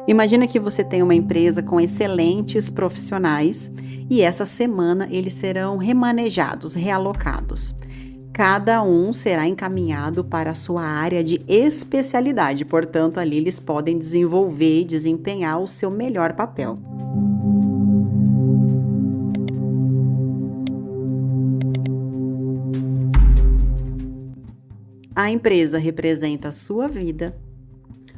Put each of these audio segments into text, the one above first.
Imagina que você tem uma empresa com excelentes profissionais e essa semana eles serão remanejados, realocados. Cada um será encaminhado para a sua área de especialidade, portanto, ali eles podem desenvolver e desempenhar o seu melhor papel. A empresa representa a sua vida,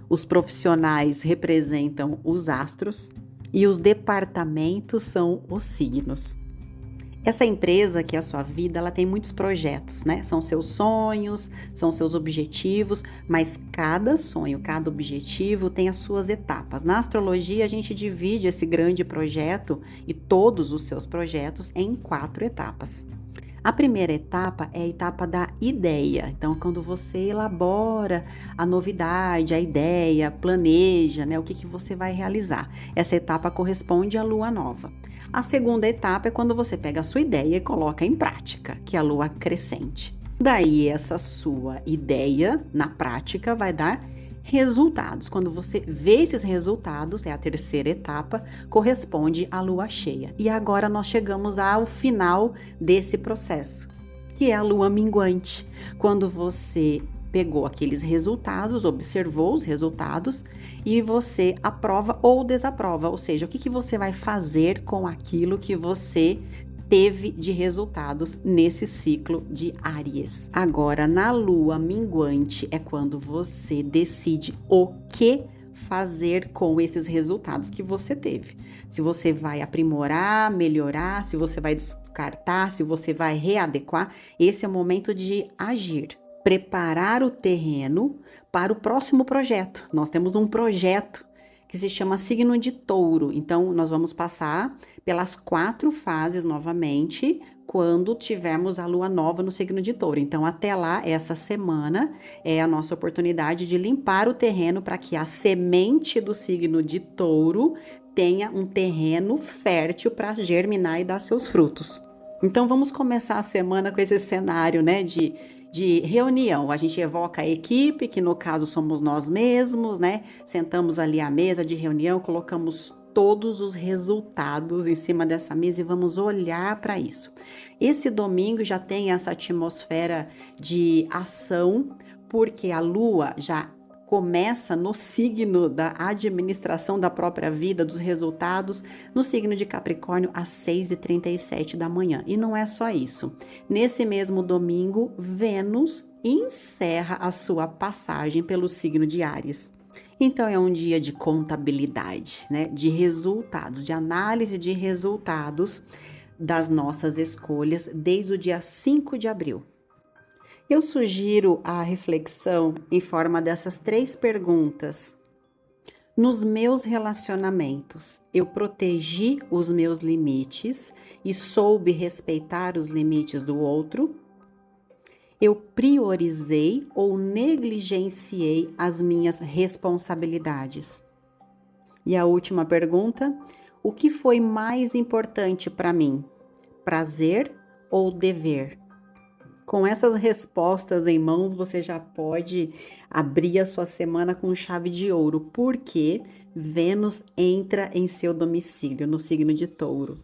os profissionais representam os astros e os departamentos são os signos. Essa empresa, que é a sua vida, ela tem muitos projetos, né? São seus sonhos, são seus objetivos, mas cada sonho, cada objetivo tem as suas etapas. Na astrologia, a gente divide esse grande projeto e todos os seus projetos em 4 etapas. A primeira etapa é a etapa da ideia. Então, quando você elabora a novidade, a ideia, planeja, né, o que você vai realizar. Essa etapa corresponde à lua nova. A segunda etapa é quando você pega a sua ideia e coloca em prática, que é a lua crescente. Daí, essa sua ideia, na prática, vai dar resultados. Quando você vê esses resultados, é a terceira etapa, corresponde à lua cheia. E agora nós chegamos ao final desse processo, que é a lua minguante. Quando você pegou aqueles resultados, observou os resultados e você aprova ou desaprova, ou seja, o que você vai fazer com aquilo que você teve de resultados nesse ciclo de Áries. Agora, na lua minguante é quando você decide o que fazer com esses resultados que você teve. Se você vai aprimorar, melhorar, se você vai descartar, se você vai readequar, esse é o momento de agir. Preparar o terreno para o próximo projeto. Nós temos um projeto que se chama signo de touro. Então, nós vamos passar pelas 4 fases novamente, quando tivermos a lua nova no signo de touro. Então, até lá, essa semana, é a nossa oportunidade de limpar o terreno para que a semente do signo de touro tenha um terreno fértil para germinar e dar seus frutos. Então, vamos começar a semana com esse cenário, né, de reunião. A gente evoca a equipe, que no caso somos nós mesmos, né? Sentamos ali à mesa de reunião, colocamos todos os resultados em cima dessa mesa e vamos olhar para isso. Esse domingo já tem essa atmosfera de ação, porque a lua já começa no signo da administração da própria vida, dos resultados, no signo de Capricórnio, às 6h37 da manhã. E não é só isso. Nesse mesmo domingo, Vênus encerra a sua passagem pelo signo de Áries. Então, é um dia de contabilidade, né? De resultados, de análise de resultados das nossas escolhas desde o dia 5 de abril. Eu sugiro a reflexão em forma dessas 3 perguntas. Nos meus relacionamentos, eu protegi os meus limites e soube respeitar os limites do outro? Eu priorizei ou negligenciei as minhas responsabilidades? E a última pergunta, o que foi mais importante para mim? Prazer ou dever? Com essas respostas em mãos, você já pode abrir a sua semana com chave de ouro, porque Vênus entra em seu domicílio, no signo de Touro.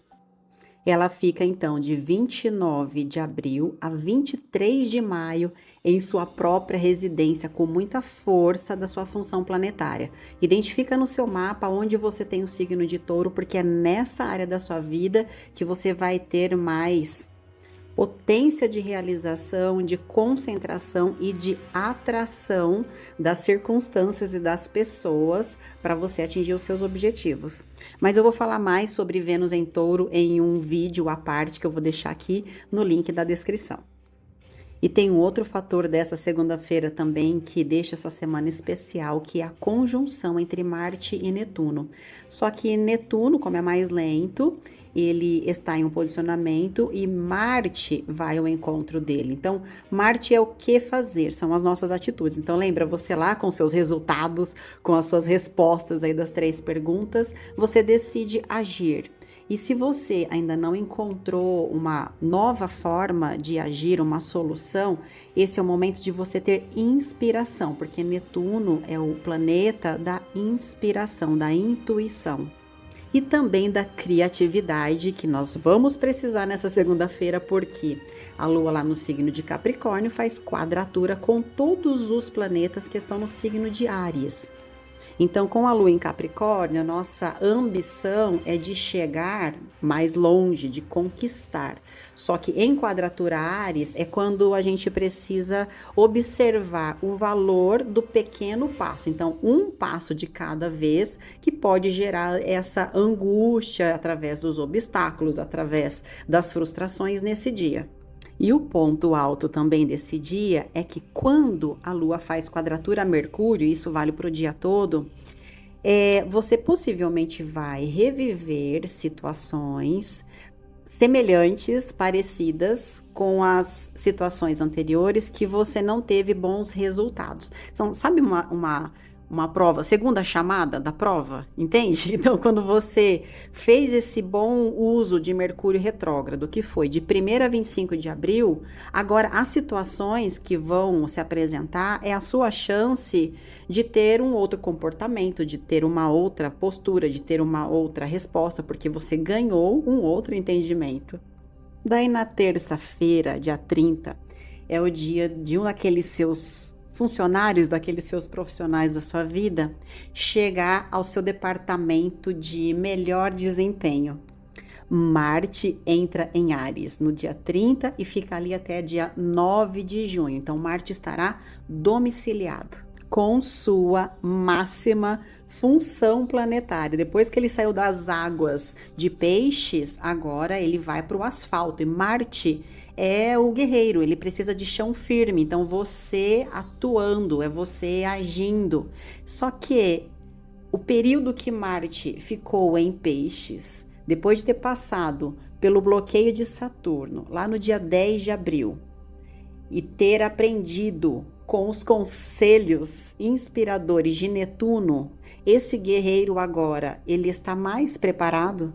Ela fica, então, de 29 de abril a 23 de maio em sua própria residência, com muita força da sua função planetária. Identifica no seu mapa onde você tem o signo de Touro, porque é nessa área da sua vida que você vai ter mais potência de realização, de concentração e de atração das circunstâncias e das pessoas para você atingir os seus objetivos. Mas eu vou falar mais sobre Vênus em Touro em um vídeo à parte que eu vou deixar aqui no link da descrição. E tem um outro fator dessa segunda-feira também que deixa essa semana especial, que é a conjunção entre Marte e Netuno. Só que Netuno, como é mais lento, ele está em um posicionamento e Marte vai ao encontro dele. Então, Marte é o que fazer, são as nossas atitudes. Então, lembra, você lá com seus resultados, com as suas respostas aí das 3 perguntas, você decide agir. E se você ainda não encontrou uma nova forma de agir, uma solução, esse é o momento de você ter inspiração, porque Netuno é o planeta da inspiração, da intuição. E também da criatividade, que nós vamos precisar nessa segunda-feira, porque a Lua lá no signo de Capricórnio faz quadratura com todos os planetas que estão no signo de Áries. Então, com a Lua em Capricórnio, a nossa ambição é de chegar mais longe, de conquistar. Só que em quadratura Áries é quando a gente precisa observar o valor do pequeno passo. Então, um passo de cada vez que pode gerar essa angústia através dos obstáculos, através das frustrações nesse dia. E o ponto alto também desse dia é que quando a Lua faz quadratura a Mercúrio, isso vale para o dia todo, você possivelmente vai reviver situações semelhantes, parecidas com as situações anteriores que você não teve bons resultados. Então, sabe uma prova, segunda chamada da prova, entende? Então, quando você fez esse bom uso de Mercúrio retrógrado, que foi de 1º a 25 de abril, agora as situações que vão se apresentar é a sua chance de ter um outro comportamento, de ter uma outra postura, de ter uma outra resposta, porque você ganhou um outro entendimento. Daí na terça-feira, dia 30, é o dia de um daqueles seus funcionários, daqueles seus profissionais da sua vida, chegar ao seu departamento de melhor desempenho. Marte entra em Áries no dia 30 e fica ali até dia 9 de junho. Então, Marte estará domiciliado com sua máxima função planetária. Depois que ele saiu das águas de Peixes, agora ele vai para o asfalto. E Marte é o guerreiro, ele precisa de chão firme. Então, você atuando, é você agindo. Só que o período que Marte ficou em Peixes, depois de ter passado pelo bloqueio de Saturno, lá no dia 10 de abril, e ter aprendido com os conselhos inspiradores de Netuno, esse guerreiro agora, ele está mais preparado?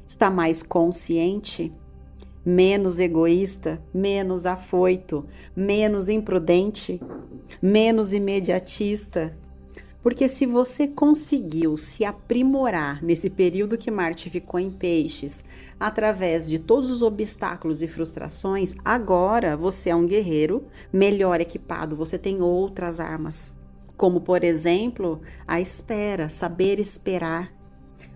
Está mais consciente? Menos egoísta? Menos afoito? Menos imprudente? Menos imediatista? Porque se você conseguiu se aprimorar nesse período que Marte ficou em Peixes, através de todos os obstáculos e frustrações, agora você é um guerreiro melhor equipado, você tem outras armas. Como, por exemplo, a espera, saber esperar.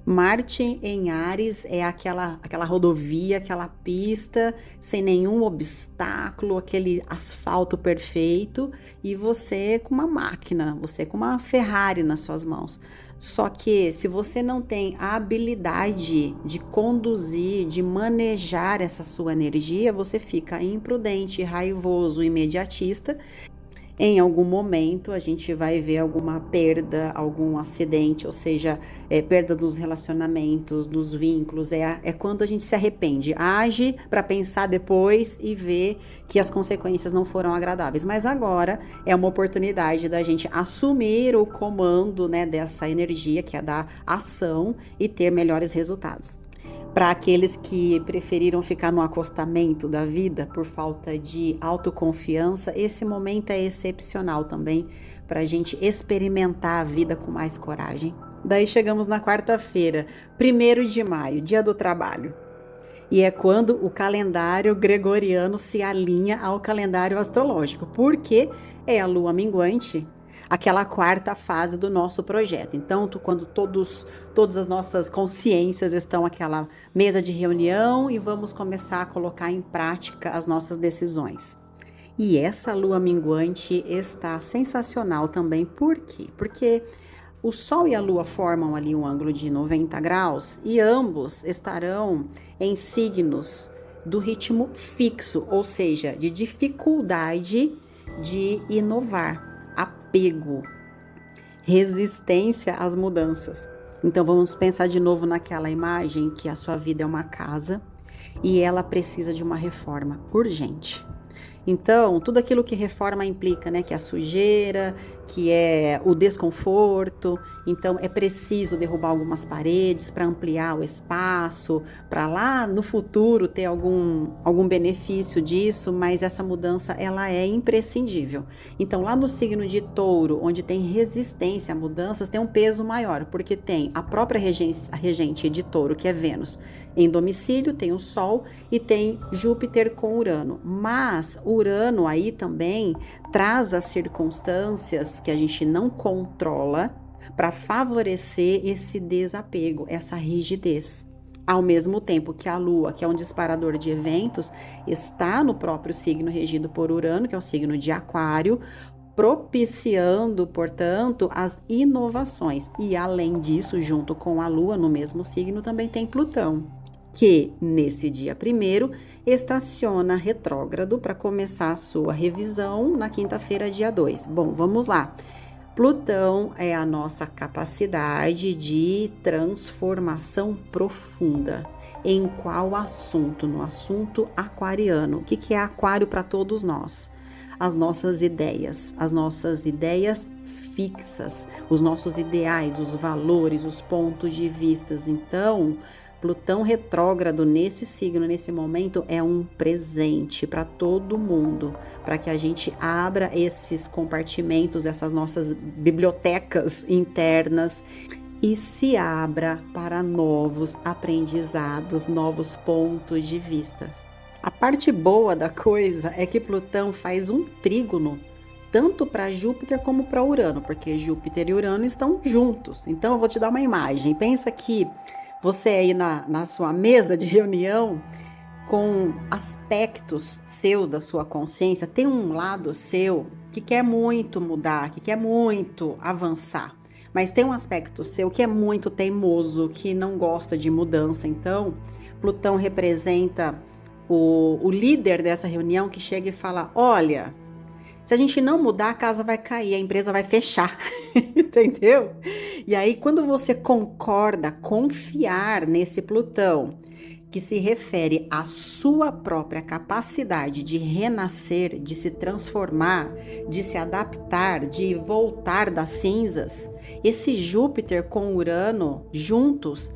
Marte em Áries é aquela rodovia, aquela pista sem nenhum obstáculo, aquele asfalto perfeito e você com uma máquina, você com uma Ferrari nas suas mãos. Só que se você não tem a habilidade de conduzir, de manejar essa sua energia, você fica imprudente, raivoso, imediatista. Em algum momento a gente vai ver alguma perda, algum acidente, ou seja, perda dos relacionamentos, dos vínculos, é quando a gente se arrepende, age para pensar depois e ver que as consequências não foram agradáveis. Mas agora é uma oportunidade da gente assumir o comando, né, dessa energia que é da ação e ter melhores resultados. Para aqueles que preferiram ficar no acostamento da vida por falta de autoconfiança, esse momento é excepcional também para a gente experimentar a vida com mais coragem. Daí chegamos na quarta-feira, 1º de maio, dia do trabalho. E é quando o calendário gregoriano se alinha ao calendário astrológico, porque é a lua minguante, aquela quarta fase do nosso projeto. Então, quando todas as nossas consciências estão naquela mesa de reunião e vamos começar a colocar em prática as nossas decisões. E essa lua minguante está sensacional também. Por quê? Porque o Sol e a Lua formam ali um ângulo de 90 graus e ambos estarão em signos do ritmo fixo, ou seja, de dificuldade de inovar. Apego, resistência às mudanças. Então vamos pensar de novo naquela imagem que a sua vida é uma casa e ela precisa de uma reforma urgente. Então, tudo aquilo que reforma implica, né, que a sujeira, que é o desconforto. Então é preciso derrubar algumas paredes para ampliar o espaço, para lá no futuro ter algum benefício disso, mas essa mudança ela é imprescindível. Então lá no signo de Touro, onde tem resistência a mudanças, tem um peso maior, porque tem a própria regente de Touro, que é Vênus, em domicílio, tem o Sol e tem Júpiter com Urano. Mas Urano aí também traz as circunstâncias que a gente não controla para favorecer esse desapego, essa rigidez. Ao mesmo tempo que a Lua, que é um disparador de eventos, está no próprio signo regido por Urano, que é o signo de Aquário, propiciando, portanto, as inovações. E além disso, junto com a Lua, no mesmo signo, também tem Plutão, que nesse dia 1º estaciona retrógrado para começar a sua revisão na quinta-feira, dia 2. Bom, vamos lá. Plutão é a nossa capacidade de transformação profunda. Em qual assunto? No assunto aquariano. O que é aquário para todos nós? As nossas ideias fixas, os nossos ideais, os valores, os pontos de vistas. Então, Plutão retrógrado nesse signo, nesse momento, é um presente para todo mundo, para que a gente abra esses compartimentos, essas nossas bibliotecas internas e se abra para novos aprendizados, novos pontos de vista. A parte boa da coisa é que Plutão faz um trígono tanto para Júpiter como para Urano, porque Júpiter e Urano estão juntos. Então eu vou te dar uma imagem. Pensa que você aí na sua mesa de reunião, com aspectos seus da sua consciência, tem um lado seu que quer muito mudar, que quer muito avançar, mas tem um aspecto seu que é muito teimoso, que não gosta de mudança. Então, Plutão representa o líder dessa reunião que chega e fala: olha, se a gente não mudar, a casa vai cair, a empresa vai fechar, entendeu? E aí, quando você concorda, confiar nesse Plutão, que se refere à sua própria capacidade de renascer, de se transformar, de se adaptar, de voltar das cinzas, esse Júpiter com Urano juntos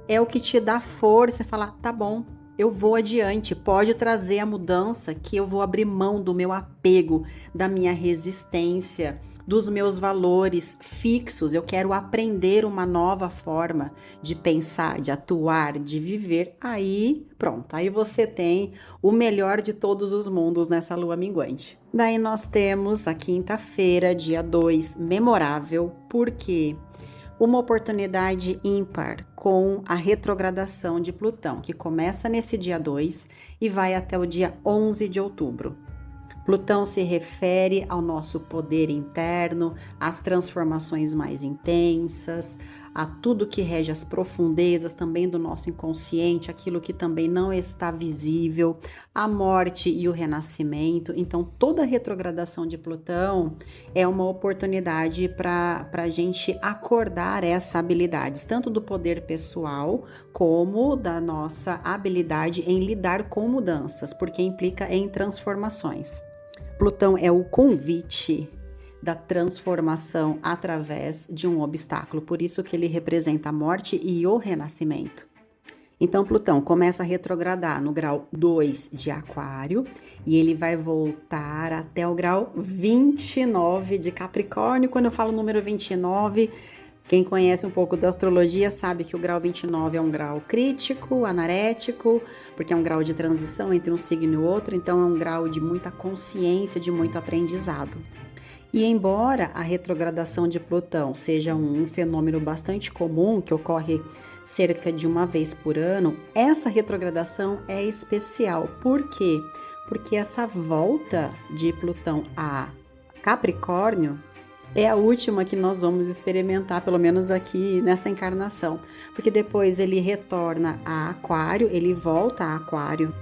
é o que te dá força e falar: tá bom, eu vou adiante, pode trazer a mudança que eu vou abrir mão do meu apego, da minha resistência, dos meus valores fixos. Eu quero aprender uma nova forma de pensar, de atuar, de viver. Aí, pronto, aí você tem o melhor de todos os mundos nessa lua minguante. Daí nós temos a quinta-feira, dia 2, memorável, porque uma oportunidade ímpar com a retrogradação de Plutão, que começa nesse dia 2 e vai até o dia 11 de outubro. Plutão se refere ao nosso poder interno, às transformações mais intensas, a tudo que rege as profundezas também do nosso inconsciente, aquilo que também não está visível, a morte e o renascimento. Então, toda a retrogradação de Plutão é uma oportunidade para a gente acordar essas habilidades, tanto do poder pessoal como da nossa habilidade em lidar com mudanças, porque implica em transformações. Plutão é o convite da transformação através de um obstáculo, por isso que ele representa a morte e o renascimento. Então, Plutão começa a retrogradar no grau 2 de Aquário e ele vai voltar até o grau 29 de Capricórnio. Quando eu falo número 29, quem conhece um pouco da astrologia sabe que o grau 29 é um grau crítico, anarético, porque é um grau de transição entre um signo e outro, então é um grau de muita consciência, de muito aprendizado. E embora a retrogradação de Plutão seja um fenômeno bastante comum, que ocorre cerca de uma vez por ano, essa retrogradação é especial. Por quê? Porque essa volta de Plutão a Capricórnio é a última que nós vamos experimentar, pelo menos aqui nessa encarnação, porque depois ele retorna a Aquário, ele volta a Aquário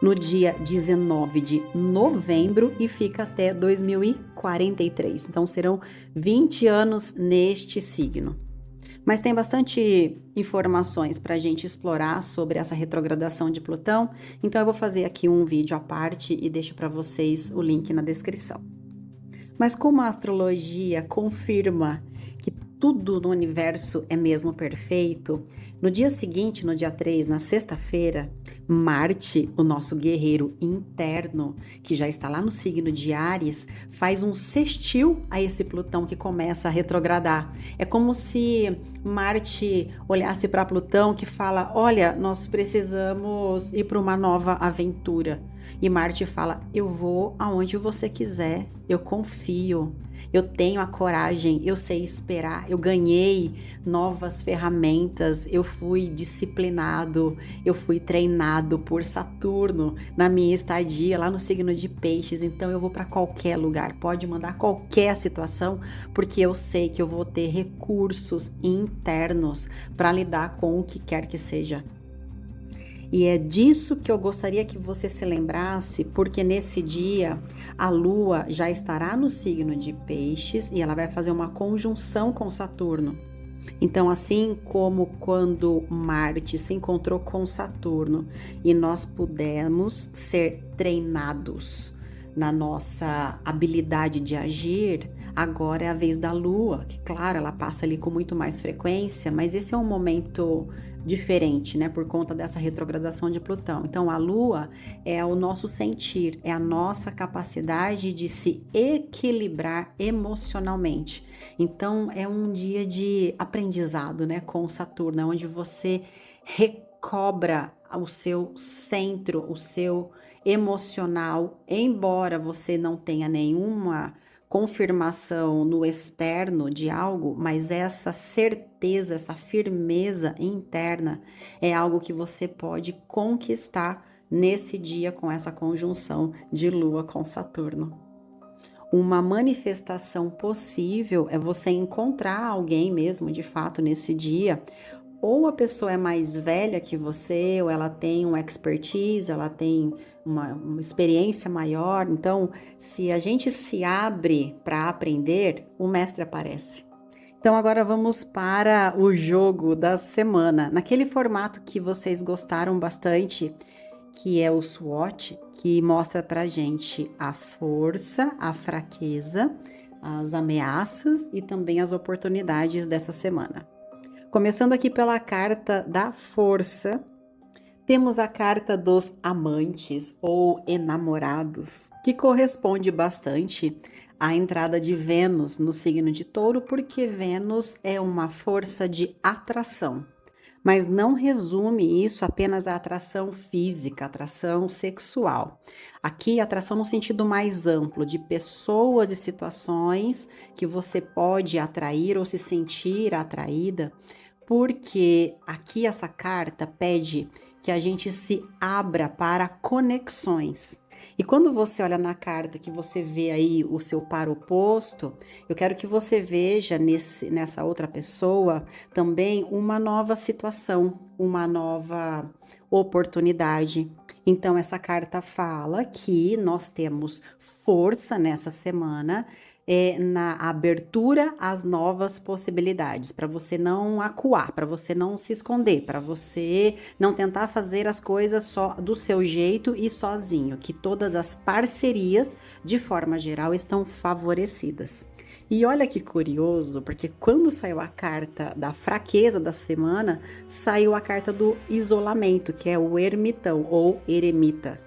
no dia 19 de novembro e fica até 2043. Então serão 20 anos neste signo. Mas tem bastante informações para a gente explorar sobre essa retrogradação de Plutão, então eu vou fazer aqui um vídeo à parte e deixo para vocês o link na descrição. Mas como a astrologia confirma que tudo no universo é mesmo perfeito, no dia seguinte, no dia 3, na sexta-feira, Marte, o nosso guerreiro interno, que já está lá no signo de Áries, faz um sextil a esse Plutão que começa a retrogradar. É como se Marte olhasse para Plutão que fala: olha, nós precisamos ir para uma nova aventura. E Marte fala: eu vou aonde você quiser, eu confio, eu tenho a coragem, eu sei esperar, eu ganhei novas ferramentas, eu fui disciplinado, eu fui treinado por Saturno na minha estadia lá no signo de Peixes, então eu vou para qualquer lugar, pode mandar qualquer situação, porque eu sei que eu vou ter recursos internos para lidar com o que quer que seja. E é disso que eu gostaria que você se lembrasse, porque nesse dia a Lua já estará no signo de Peixes e ela vai fazer uma conjunção com Saturno. Então, assim como quando Marte se encontrou com Saturno e nós pudemos ser treinados na nossa habilidade de agir, agora é a vez da Lua, que claro, ela passa ali com muito mais frequência, mas esse é um momento diferente, né, por conta dessa retrogradação de Plutão. Então, a Lua é o nosso sentir, é a nossa capacidade de se equilibrar emocionalmente. Então, é um dia de aprendizado, né, com Saturno, onde você recobra o seu centro, o seu emocional, embora você não tenha nenhuma confirmação no externo de algo, mas essa certeza, essa firmeza interna é algo que você pode conquistar nesse dia com essa conjunção de Lua com Saturno. Uma manifestação possível é você encontrar alguém mesmo, de fato, nesse dia. Ou a pessoa é mais velha que você, ou ela tem uma expertise, ela tem uma experiência maior. Então, se a gente se abre para aprender, o mestre aparece. Então, agora vamos para o jogo da semana. Naquele formato que vocês gostaram bastante, que é o SWOT, que mostra pra gente a força, a fraqueza, as ameaças e também as oportunidades dessa semana. Começando aqui pela carta da força, temos a carta dos amantes ou enamorados, que corresponde bastante à entrada de Vênus no signo de Touro, porque Vênus é uma força de atração. Mas não resume isso apenas à atração física, atração sexual. Aqui, atração no sentido mais amplo, de pessoas e situações que você pode atrair ou se sentir atraída, porque aqui essa carta pede que a gente se abra para conexões. E quando você olha na carta que você vê aí o seu par oposto, eu quero que você veja nessa outra pessoa também uma nova situação, uma nova oportunidade. Então, essa carta fala que nós temos força nessa semana, na abertura às novas possibilidades, para você não acuar, para você não se esconder, para você não tentar fazer as coisas só do seu jeito e sozinho, que todas as parcerias, de forma geral, estão favorecidas. E olha que curioso, porque quando saiu a carta da fraqueza da semana, saiu a carta do isolamento, que é o ermitão ou eremita.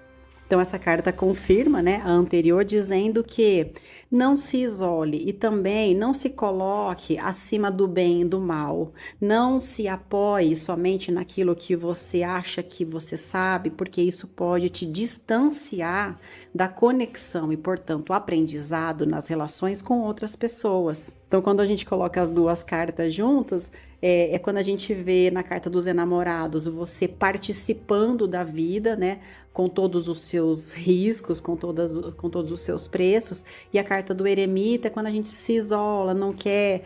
Então, essa carta confirma, né, a anterior, dizendo que não se isole e também não se coloque acima do bem e do mal. Não se apoie somente naquilo que você acha que você sabe, porque isso pode te distanciar da conexão e, portanto, aprendizado nas relações com outras pessoas. Então, quando a gente coloca as duas cartas juntas, é quando a gente vê na carta dos enamorados você participando da vida, né? Com todos os seus riscos, com todos os seus preços. E a carta do eremita é quando a gente se isola, não quer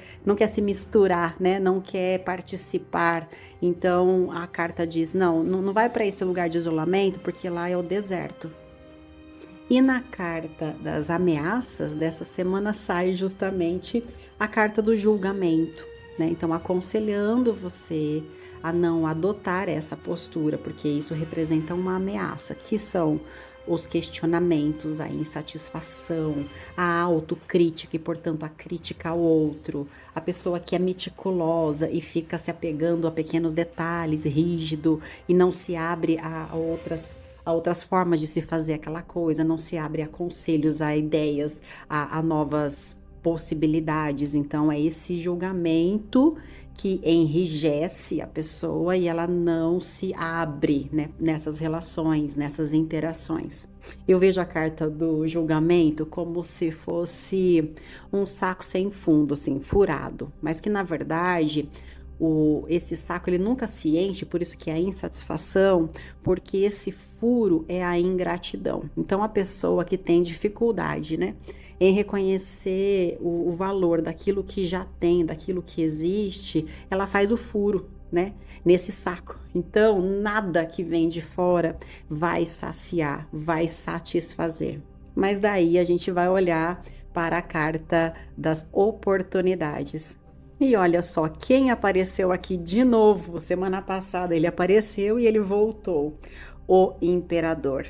se misturar, né? Não quer participar. Então, a carta diz, não vai para esse lugar de isolamento, porque lá é o deserto. E na carta das ameaças dessa semana sai justamente a carta do julgamento, né? Então, aconselhando você a não adotar essa postura, porque isso representa uma ameaça, que são os questionamentos, a insatisfação, a autocrítica e, portanto, a crítica ao outro, a pessoa que é meticulosa e fica se apegando a pequenos detalhes, rígido e não se abre a outras formas de se fazer aquela coisa, não se abre a conselhos, a ideias, a novas possibilidades. Então, é esse julgamento que enrijece a pessoa e ela não se abre, né, nessas relações, nessas interações. Eu vejo a carta do julgamento como se fosse um saco sem fundo, assim, furado, mas que na verdade esse saco ele nunca se enche, por isso que é a insatisfação, porque esse furo é a ingratidão. Então a pessoa que tem dificuldade, né, em reconhecer o valor daquilo que já tem, daquilo que existe, ela faz o furo, né, nesse saco. Então nada que vem de fora vai saciar, vai satisfazer. Mas daí a gente vai olhar para a carta das oportunidades. E olha só, quem apareceu aqui de novo? Semana passada ele apareceu e ele voltou. O imperador.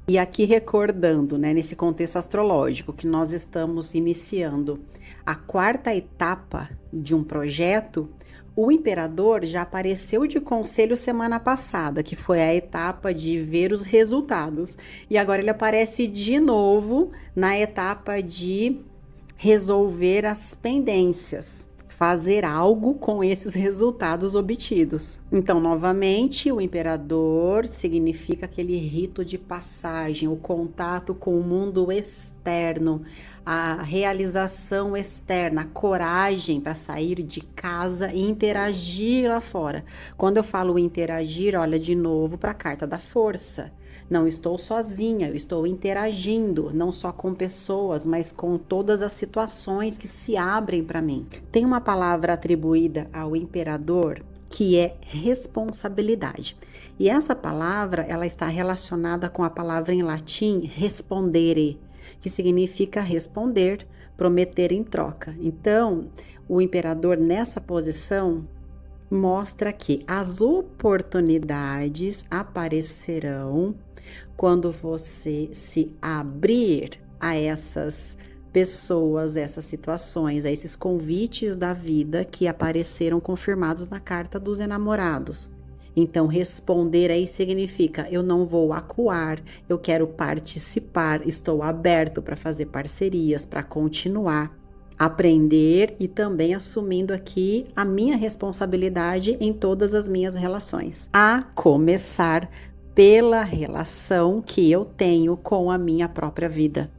E aqui recordando, né, nesse contexto astrológico que nós estamos iniciando a quarta etapa de um projeto, o imperador já apareceu de conselho semana passada, que foi a etapa de ver os resultados. E agora ele aparece de novo na etapa de resolver as pendências, fazer algo com esses resultados obtidos. Então, novamente, o imperador significa aquele rito de passagem, o contato com o mundo externo, a realização externa, a coragem para sair de casa e interagir lá fora. Quando eu falo interagir, olha de novo para a carta da força. Não estou sozinha, eu estou interagindo, não só com pessoas, mas com todas as situações que se abrem para mim. Tem uma palavra atribuída ao imperador que é responsabilidade. E essa palavra, ela está relacionada com a palavra em latim respondere, que significa responder, prometer em troca. Então, o imperador nessa posição mostra que as oportunidades aparecerão quando você se abrir a essas pessoas, essas situações, a esses convites da vida que apareceram confirmados na carta dos enamorados. Então, responder aí significa: eu não vou acuar, eu quero participar, estou aberto para fazer parcerias, para continuar, aprender e também assumindo aqui a minha responsabilidade em todas as minhas relações. A começar pela relação que eu tenho com a minha própria vida.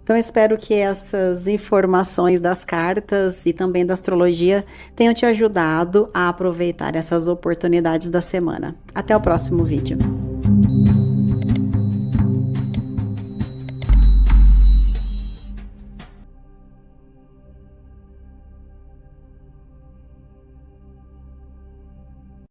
Então, eu espero que essas informações das cartas e também da astrologia tenham te ajudado a aproveitar essas oportunidades da semana. Até o próximo vídeo.